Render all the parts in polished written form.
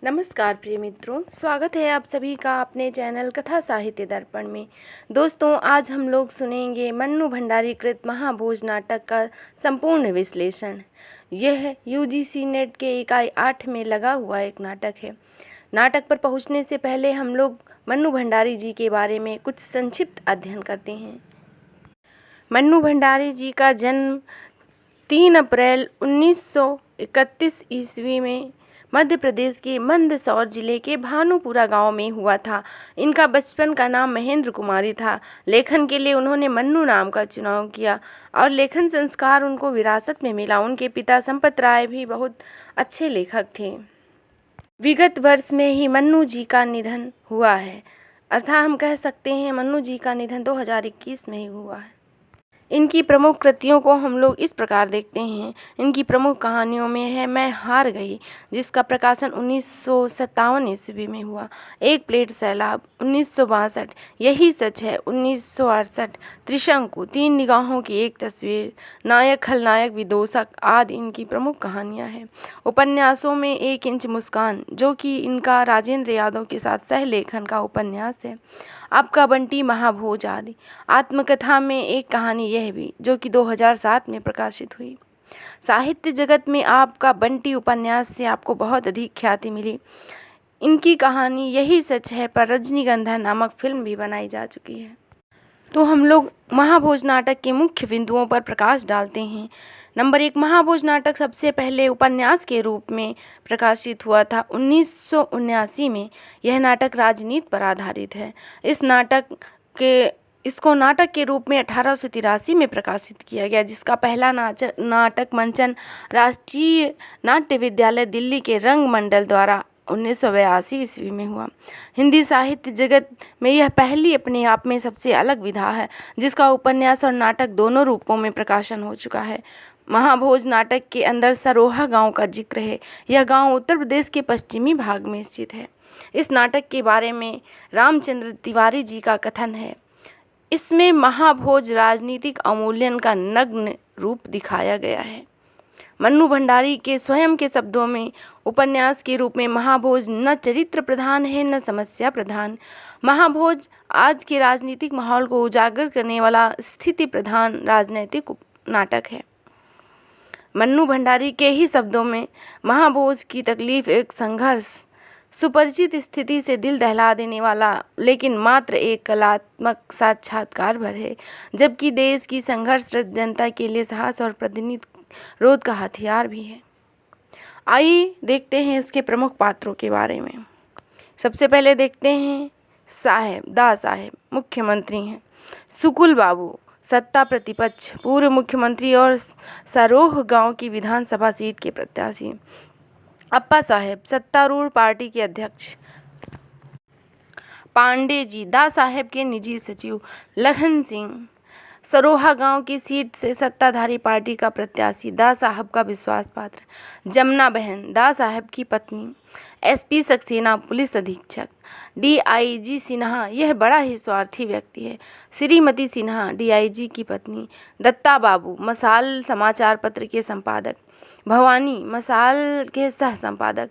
नमस्कार प्रिय मित्रों, स्वागत है आप सभी का अपने चैनल कथा साहित्य दर्पण में। दोस्तों, आज हम लोग सुनेंगे मन्नू भंडारी कृत महाभोज नाटक का संपूर्ण विश्लेषण। यह यूजीसी नेट के इकाई 8 में लगा हुआ एक नाटक है। नाटक पर पहुंचने से पहले हम लोग मन्नू भंडारी जी के बारे में कुछ संक्षिप्त अध्ययन करते हैं। मन्नू भंडारी जी का जन्म 3 अप्रैल 1931 ईस्वी में मध्य प्रदेश के मंदसौर जिले के भानुपुरा गांव में हुआ था। इनका बचपन का नाम महेंद्र कुमारी था। लेखन के लिए उन्होंने मन्नू नाम का चुनाव किया और लेखन संस्कार उनको विरासत में मिला। उनके पिता संपत राय भी बहुत अच्छे लेखक थे। विगत वर्ष में ही मन्नू जी का निधन हुआ है, अर्थात हम कह सकते हैं मन्नू जी का निधन 2021 में ही हुआ है। इनकी प्रमुख कृतियों को हम लोग इस प्रकार देखते हैं। इनकी प्रमुख कहानियों में है मैं हार गई, जिसका प्रकाशन 1957 ईस्वी में हुआ। एक प्लेट सैलाब 1962, यही सच है 1968, त्रिशंकु, 3 निगाहों की एक तस्वीर, नायक खलनायक विदूषक आदि इनकी प्रमुख कहानियाँ हैं। उपन्यासों में 1 इंच मुस्कान, जो कि इनका राजेंद्र यादव के साथ सह लेखन का उपन्यास है, आपका बंटी, महाभोज आदि। आत्मकथा में एक कहानी यह भी, जो कि 2007 में प्रकाशित हुई। साहित्य जगत में आपका बंटी उपन्यास से आपको बहुत अधिक ख्याति मिली। इनकी कहानी यही सच है पर रजनीगंधा नामक फिल्म भी बनाई जा चुकी है। तो हम लोग महाभोज नाटक के मुख्य बिंदुओं पर प्रकाश डालते हैं। नंबर 1, महाभोज नाटक सबसे पहले उपन्यास के रूप में प्रकाशित हुआ था 1979 में। यह नाटक राजनीति पर आधारित है। इसको नाटक के रूप में 1883 में प्रकाशित किया गया, जिसका पहला नाटक मंचन राष्ट्रीय नाट्य विद्यालय दिल्ली के रंग मंडल द्वारा 1982 ईस्वी में हुआ। हिंदी साहित्य जगत में यह पहली अपने आप में सबसे अलग विधा है, जिसका उपन्यास और नाटक दोनों रूपों में प्रकाशन हो चुका है। महाभोज नाटक के अंदर सरोहा गांव का जिक्र है। यह गांव उत्तर प्रदेश के पश्चिमी भाग में स्थित है। इस नाटक के बारे में रामचंद्र तिवारी जी का कथन है, इसमें महाभोज राजनीतिक अवमूल्यन का नग्न रूप दिखाया गया है। मन्नू भंडारी के स्वयं के शब्दों में उपन्यास के रूप में महाभोज न चरित्र प्रधान है न समस्या प्रधान। महाभोज आज के राजनीतिक माहौल को उजागर करने वाला स्थिति प्रधान राजनीतिक नाटक है। मन्नू भंडारी के ही शब्दों में महाभोज की तकलीफ एक संघर्ष, सुपरिचित स्थिति से दिल दहला देने वाला लेकिन मात्र एक कलात्मक साक्षात्कार भर है, जबकि देश की संघर्षरत जनता के लिए साहस और प्रतिरोध का हथियार भी है। आइए देखते हैं इसके प्रमुख पात्रों के बारे में। सबसे पहले देखते हैं दा साहेब, मुख्यमंत्री हैं। सुकुल बाबू, सत्ता प्रतिपक्ष, पूर्व मुख्यमंत्री और सरोह गांव की विधानसभा सीट के प्रत्याशी। अप्पा साहेब, सत्तारूढ़ पार्टी के अध्यक्ष। पांडे जी, दा साहेब के निजी सचिव। लखन सिंह, सरोहा गांव की सीट से सत्ताधारी पार्टी का प्रत्याशी, दा साहब का विश्वास पात्र। जमुना बहन, दा साहब की पत्नी। एसपी सक्सेना, पुलिस अधीक्षक। डीआईजी सिन्हा, यह बड़ा ही स्वार्थी व्यक्ति है। श्रीमती सिन्हा, डीआईजी की पत्नी। दत्ता बाबू, मसाल समाचार पत्र के संपादक। भवानी, मसाल के सह संपादक।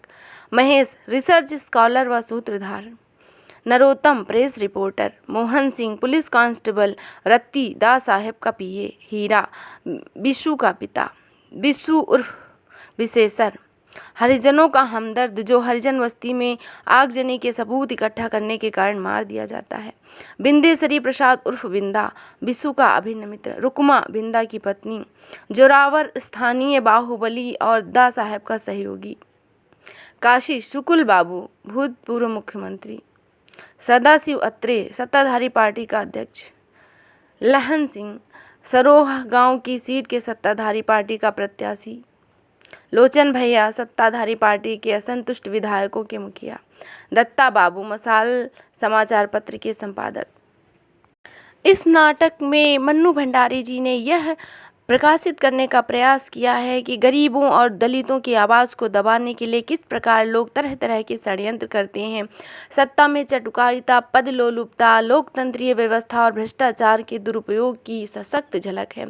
महेश, रिसर्च स्कॉलर व सूत्रधार। Narottam, press reporter. Mohan Singh, police constable. रत्ती, दा साहेब का पीए। हीरा, बिशु का पिता। बिशु उर्फ विशेषर, हरिजनों का हमदर्द, जो हरिजन बस्ती में आगजनी के सबूत इकट्ठा करने के कारण मार दिया जाता है। बिंदेश्वरी प्रसाद उर्फ बिंदा, बिशु का अभिन्न मित्र। रुकमा, बिंदा की पत्नी। जोरावर, स्थानीय बाहुबली और दा साहेब का सहयोगी। काशी, शुकुल बाबू, भूतपूर्व मुख्यमंत्री। सदाशिव अत्रे, सत्ताधारी पार्टी का अध्यक्ष। लहन सिंह, सरोह गांव की सीट के सत्ताधारी पार्टी का प्रत्याशी। लोचन भैया, सत्ताधारी पार्टी के असंतुष्ट विधायकों के मुखिया। दत्ता बाबू, मसाल समाचार पत्र के संपादक। इस नाटक में मन्नू भंडारी जी ने यह प्रकाशित करने का प्रयास किया है कि गरीबों और दलितों की आवाज़ को दबाने के लिए किस प्रकार लोग तरह तरह के षड्यंत्र करते हैं। सत्ता में चटुकारिता, पद लोलुपता, लोकतंत्रीय व्यवस्था और भ्रष्टाचार के दुरुपयोग की सशक्त झलक है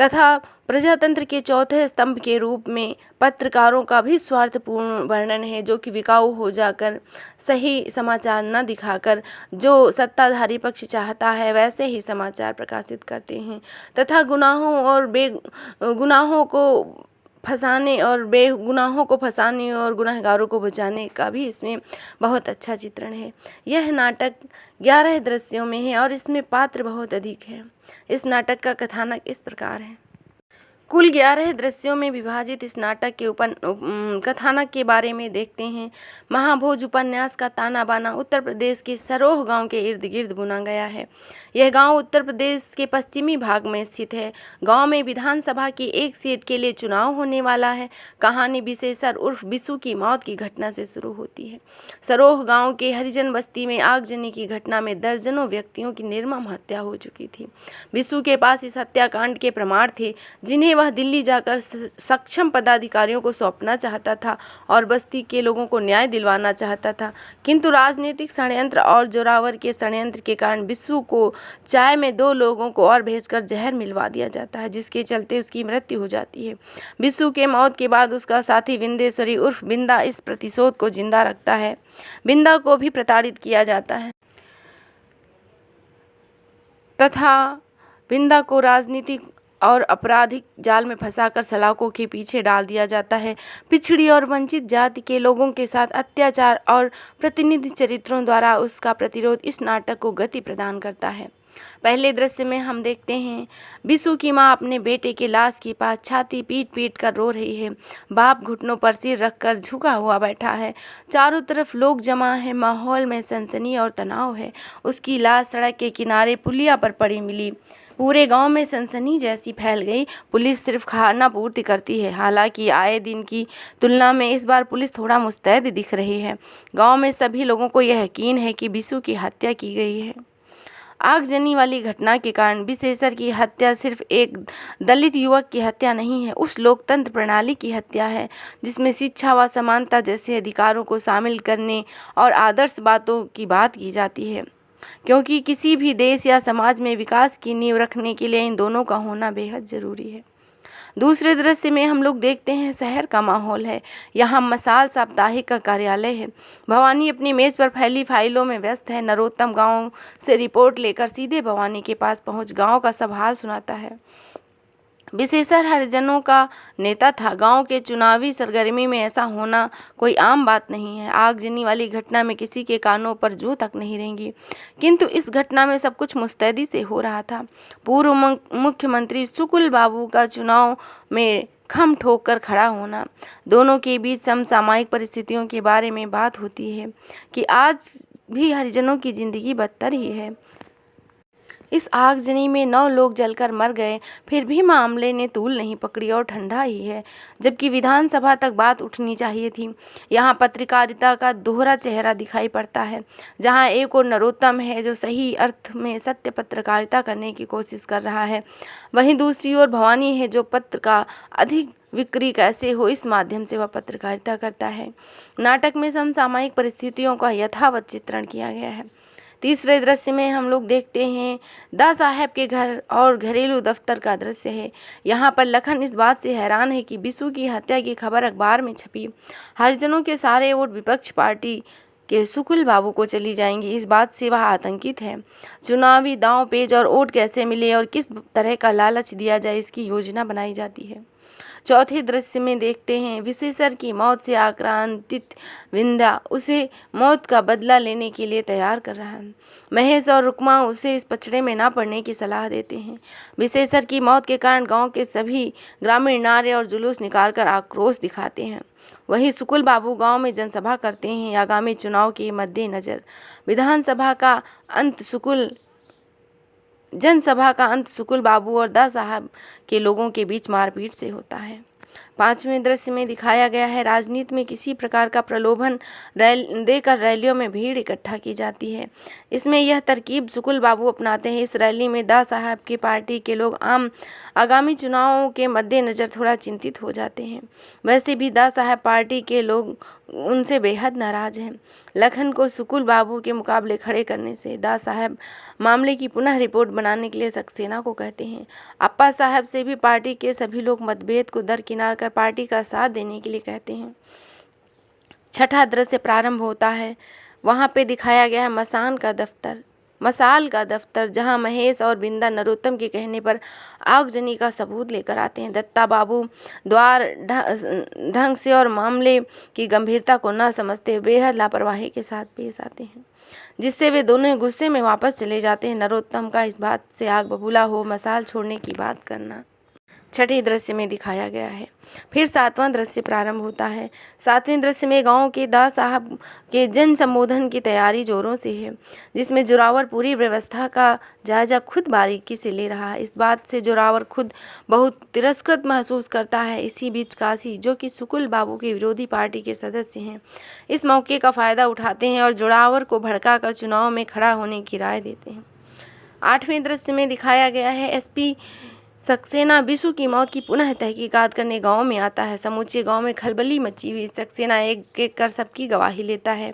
तथा प्रजातंत्र के चौथे स्तंभ के रूप में पत्रकारों का भी स्वार्थपूर्ण वर्णन है, जो कि बिकाऊ हो जाकर सही समाचार न दिखाकर जो सत्ताधारी पक्ष चाहता है वैसे ही समाचार प्रकाशित करते हैं तथा बेगुनाहों को फंसाने और गुनहगारों को बचाने का भी इसमें बहुत अच्छा चित्रण है। यह नाटक 11 दृश्यों में है और इसमें पात्र बहुत अधिक है। इस नाटक का कथानक इस प्रकार है। कुल 11 दृश्यों में विभाजित इस नाटक के कथानक के बारे में देखते हैं। महाभोज उपन्यास का ताना बाना उत्तर प्रदेश के सरोह गांव के इर्द गिर्द बुना गया है। यह गांव उत्तर प्रदेश के पश्चिमी भाग में स्थित है। गांव में विधानसभा की एक सीट के लिए चुनाव होने वाला है। कहानी विशेषर उर्फ बिशु की मौत की घटना से शुरू होती है। सरोह गाँव के हरिजन बस्ती में आगजनी की घटना में दर्जनों व्यक्तियों की निर्मम हत्या हो चुकी थी। बिशु के पास इस हत्याकांड के प्रमाण थे, जिन्हें वह दिल्ली जाकर सक्षम पदाधिकारियों को सौंपना चाहता था और बस्ती के लोगों को न्याय दिलवाना चाहता था। किंतु राजनीतिक षड्यंत्र और जोरावर के षड्यंत्र के कारण बिशु को चाय में 2 लोगों को और भेजकर जहर मिलवा दिया जाता है, जिसके चलते उसकी मृत्यु हो जाती है। बिशु के मौत के बाद उसका साथी विंदेश्वरी उर्फ बिंदा इस प्रतिशोध को जिंदा रखता है। बिंदा को भी प्रताड़ित किया जाता है तथा बिंदा को राजनीतिक और आपराधिक जाल में फंसाकर सलाखों के पीछे डाल दिया जाता है। पिछड़ी और वंचित जाति के लोगों के साथ अत्याचार और प्रतिनिधि चरित्रों द्वारा उसका प्रतिरोध इस नाटक को गति प्रदान करता है। पहले दृश्य में हम देखते हैं बिशु की मां अपने बेटे के लाश के पास छाती पीट पीट कर रो रही है। बाप घुटनों पर सिर रखकर झुका हुआ बैठा है। चारों तरफ लोग जमा है। माहौल में सनसनी और तनाव है। उसकी लाश सड़क के किनारे पुलिया पर पड़ी मिली। पूरे गांव में सनसनी जैसी फैल गई। पुलिस सिर्फ खाना पूर्ति करती है। हालांकि आए दिन की तुलना में इस बार पुलिस थोड़ा मुस्तैद दिख रही है। गांव में सभी लोगों को यह यकीन है कि बिशु की हत्या की गई है। आगजनी वाली घटना के कारण विशेषर की हत्या सिर्फ एक दलित युवक की हत्या नहीं है, उस लोकतंत्र प्रणाली की हत्या है जिसमें शिक्षा व समानता जैसे अधिकारों को शामिल करने और आदर्श बातों की बात की जाती है, क्योंकि किसी भी देश या समाज में विकास की नींव रखने के लिए इन दोनों का होना बेहद ज़रूरी है। दूसरे दृश्य में हम लोग देखते हैं शहर का माहौल है। यहाँ मसाल साप्ताहिक का कार्यालय है। भवानी अपनी मेज़ पर फैली फाइलों में व्यस्त है। नरोत्तम गांव से रिपोर्ट लेकर सीधे भवानी के पास पहुँच गांव का सब हाल सुनाता है। विशेषर हरिजनों का नेता था। गांव के चुनावी सरगर्मी में ऐसा होना कोई आम बात नहीं है। आगजनी वाली घटना में किसी के कानों पर जू तक नहीं रहेंगी, किंतु इस घटना में सब कुछ मुस्तैदी से हो रहा था। पूर्व मुख्यमंत्री सुकुल बाबू का चुनाव में खम ठोक कर खड़ा होना, दोनों के बीच समसामयिक परिस्थितियों के बारे में बात होती है कि आज भी हरिजनों की जिंदगी बदतर ही है। इस आगजनी में 9 लोग जलकर मर गए, फिर भी मामले ने तूल नहीं पकड़ी और ठंडा ही है, जबकि विधानसभा तक बात उठनी चाहिए थी। यहाँ पत्रकारिता का दोहरा चेहरा दिखाई पड़ता है। जहाँ एक और नरोत्तम है जो सही अर्थ में सत्य पत्रकारिता करने की कोशिश कर रहा है, वहीं दूसरी ओर भवानी है जो पत्र का अधिक बिक्री कैसे हो इस माध्यम से वह पत्रकारिता करता है। नाटक में समसामयिक परिस्थितियों का यथावत चित्रण किया गया है। तीसरे दृश्य में हम लोग देखते हैं दा साहब के घर और घरेलू दफ्तर का दृश्य है। यहाँ पर लखन इस बात से हैरान है कि बिशु की हत्या की खबर अखबार में छपी। हरिजनों के सारे वोट विपक्ष पार्टी के सुकुल बाबू को चली जाएंगी, इस बात से वह आतंकित है। चुनावी दांव पेच और वोट कैसे मिले और किस तरह का लालच दिया जाए, इसकी योजना बनाई जाती है। चौथे दृश्य में देखते हैं विशेषर की मौत से आक्रांतित विंदा उसे मौत का बदला लेने के लिए तैयार कर रहा है। महेश और रुक्मा उसे इस पचड़े में ना पड़ने की सलाह देते हैं। विशेषर की मौत के कारण गांव के सभी ग्रामीण नारे और जुलूस निकालकर आक्रोश दिखाते हैं। वहीं सुकुल बाबू गांव में जनसभा करते हैं। आगामी चुनाव के मद्देनजर जनसभा का अंत सुकुल बाबू और दा साहब के लोगों के बीच मारपीट से होता है। पांचवें दृश्य में दिखाया गया है राजनीति में किसी प्रकार का प्रलोभन देकर रैलियों में भीड़ इकट्ठा की जाती है। इसमें यह तरकीब सुकुल बाबू अपनाते हैं। इस रैली में दा साहब की पार्टी के लोग आगामी चुनावों के मद्देनज़र थोड़ा चिंतित हो जाते हैं। वैसे भी दा साहब पार्टी के लोग उनसे बेहद नाराज हैं। लखन को सुकुल बाबू के मुकाबले खड़े करने से दास साहब मामले की पुनः रिपोर्ट बनाने के लिए सक्सेना को कहते हैं। अप्पा साहब से भी पार्टी के सभी लोग मतभेद को दरकिनार कर पार्टी का साथ देने के लिए कहते हैं। छठा दृश्य प्रारंभ होता है। वहाँ पे दिखाया गया है मसाल का दफ्तर, जहां महेश और बिंदा नरोत्तम के कहने पर आगजनी का सबूत लेकर आते हैं। दत्ता बाबू द्वार ढंग से और मामले की गंभीरता को न समझते हुए बेहद लापरवाही के साथ पेश आते हैं, जिससे वे दोनों गुस्से में वापस चले जाते हैं। नरोत्तम का इस बात से आग बबूला हो मसाल छोड़ने की बात करना छठे दृश्य में दिखाया गया है। फिर सातवां दृश्य प्रारंभ होता है। सातवें दृश्य में गांव के दास साहब के जन संबोधन की तैयारी जोरों से है, जिसमें जोरावर पूरी व्यवस्था का जायजा खुद बारीकी से ले रहा है। इस बात से जोरावर खुद बहुत तिरस्कृत महसूस करता है। इसी बीच काशी, जो कि सुकुल बाबू के विरोधी पार्टी के सदस्य हैं, इस मौके का फायदा उठाते हैं और जोरावर को भड़काकर चुनाव में खड़ा होने की राय देते हैं। आठवें दृश्य में दिखाया गया है एसपी सक्सेना बिशु की मौत की पुनः तहकीकात करने गांव में आता है। समूचे गांव में खलबली मची हुई। सक्सेना एक एक कर सबकी गवाही लेता है।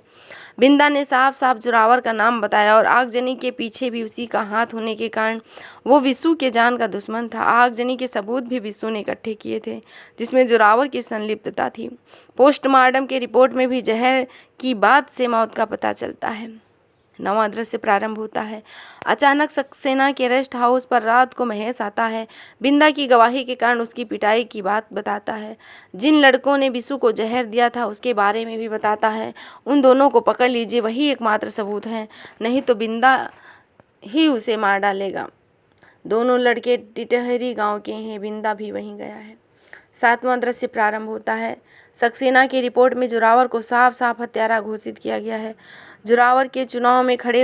बिंदा ने साफ साफ जोरावर का नाम बताया और आगजनी के पीछे भी उसी का हाथ होने के कारण वो विशु के जान का दुश्मन था। आगजनी के सबूत भी विशु ने इकट्ठे किए थे, जिसमें जोरावर की संलिप्तता थी। पोस्टमार्टम के रिपोर्ट में भी जहर की बात से मौत का पता चलता है। नवां दृश्य प्रारंभ होता है। अचानक सक्सेना के रेस्ट हाउस पर रात को महेश आता है। बिंदा की गवाही के कारण उसकी पिटाई की बात बताता है। जिन लड़कों ने बिशु को जहर दिया था उसके बारे में भी बताता है। उन दोनों को पकड़ लीजिए, वही एकमात्र सबूत है, नहीं तो बिंदा ही उसे मार डालेगा। दोनों लड़के टिटहरी गांव के हैं, बिंदा भी वहीं गया है। सातवां दृश्य प्रारंभ होता है। सक्सेना की रिपोर्ट में जोरावर को साफ साफ हत्यारा घोषित किया गया है। जोरावर के चुनाव में खड़े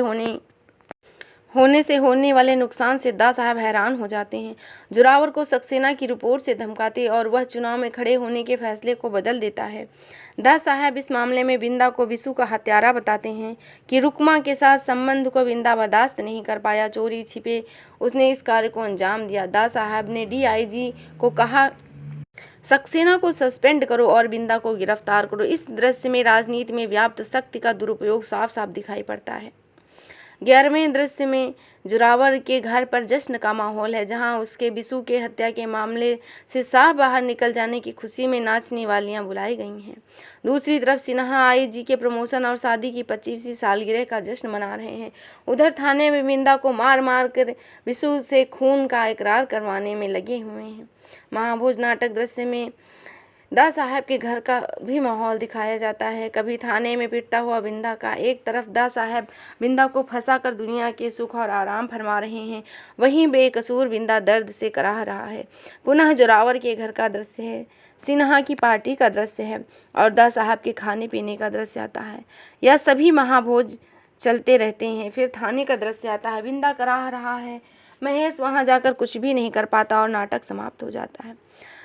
होने से होने वाले नुकसान से दास साहब हैरान हो जाते हैं। जोरावर को सक्सेना की रिपोर्ट से धमकाते और वह चुनाव में खड़े होने के फैसले को बदल देता है। दास साहब इस मामले में बिंदा को विशु का हत्यारा बताते हैं कि रुकमा के साथ संबंध को बिंदा बर्दाश्त नहीं कर पाया। चोरी छिपे उसने इस कार्य को अंजाम दिया। दास साहब ने DIG को कहा, सक्सेना को सस्पेंड करो और बिंदा को गिरफ्तार करो। इस दृश्य में राजनीति में व्याप्त शक्ति का दुरुपयोग साफ साफ दिखाई पड़ता है। 11वें दृश्य में जोरावर के घर पर जश्न का माहौल है, जहां उसके बिशु के हत्या के मामले से साफ बाहर निकल जाने की खुशी में नाचने वालियां बुलाई गई हैं। दूसरी तरफ सिन्हा IG के प्रमोशन और शादी की 25वीं सालगिरह का जश्न मना रहे हैं। उधर थाने में बिंदा को मार मार कर बिशु से खून का इकरार करवाने में लगे हुए हैं। महाभोज नाटक दृश्य में दास साहब के घर का भी माहौल दिखाया जाता है। कभी थाने में पिटता हुआ बिंदा का, एक तरफ दास साहब बिंदा को फंसाकर दुनिया के सुख और आराम फरमा रहे हैं, वहीं बेकसूर बिंदा दर्द से कराह रहा है। पुनः जोरावर के घर का दृश्य है, सिन्हा की पार्टी का दृश्य है और दास साहब के खाने पीने का दृश्य आता है। यह सभी महाभोज चलते रहते हैं। फिर थाने का दृश्य आता है। बिंदा कराह रहा है, महेश वहां जाकर कुछ भी नहीं कर पाता और नाटक समाप्त हो जाता है।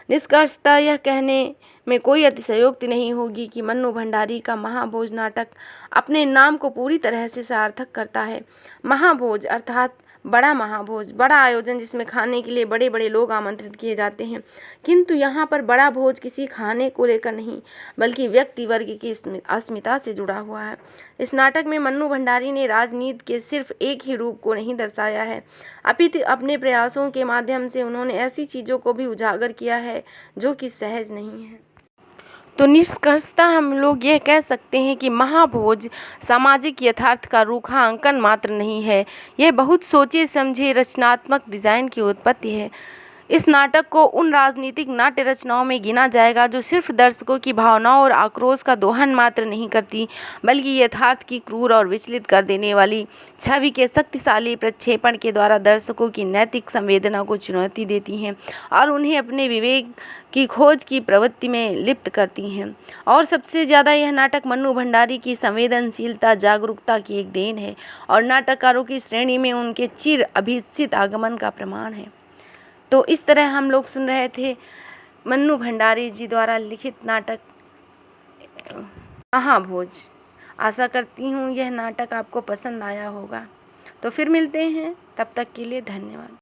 निष्कर्षतः यह कहने में कोई अतिशयोक्ति नहीं होगी कि मन्नू भंडारी का महाभोज नाटक अपने नाम को पूरी तरह से सार्थक करता है। महाभोज अर्थात बड़ा महाभोज, बड़ा आयोजन जिसमें खाने के लिए बड़े बड़े लोग आमंत्रित किए जाते हैं। किंतु यहाँ पर बड़ा भोज किसी खाने को लेकर नहीं, बल्कि व्यक्ति वर्ग की अस्मिता से जुड़ा हुआ है। इस नाटक में मन्नू भंडारी ने राजनीति के सिर्फ एक ही रूप को नहीं दर्शाया है, अपितु अपने प्रयासों के माध्यम से उन्होंने ऐसी चीज़ों को भी उजागर किया है जो कि सहज नहीं है। तो निष्कर्षतः हम लोग यह कह सकते हैं कि महाभोज सामाजिक यथार्थ का रूखांकन मात्र नहीं है, यह बहुत सोचे समझे रचनात्मक डिज़ाइन की उत्पत्ति है। इस नाटक को उन राजनीतिक नाट्य रचनाओं में गिना जाएगा जो सिर्फ दर्शकों की भावनाओं और आक्रोश का दोहन मात्र नहीं करती, बल्कि यथार्थ की क्रूर और विचलित कर देने वाली छवि के शक्तिशाली प्रक्षेपण के द्वारा दर्शकों की नैतिक संवेदना को चुनौती देती हैं और उन्हें अपने विवेक की खोज की प्रवृत्ति में लिप्त करती हैं। और सबसे ज़्यादा यह नाटक मन्नू भंडारी की संवेदनशीलता, जागरूकता की एक देन है और नाटककारों की श्रेणी में उनके चिर अभिष्ट आगमन का प्रमाण है। तो इस तरह हम लोग सुन रहे थे मन्नू भंडारी जी द्वारा लिखित नाटक महाभोज। आशा करती हूँ यह नाटक आपको पसंद आया होगा। तो फिर मिलते हैं, तब तक के लिए धन्यवाद।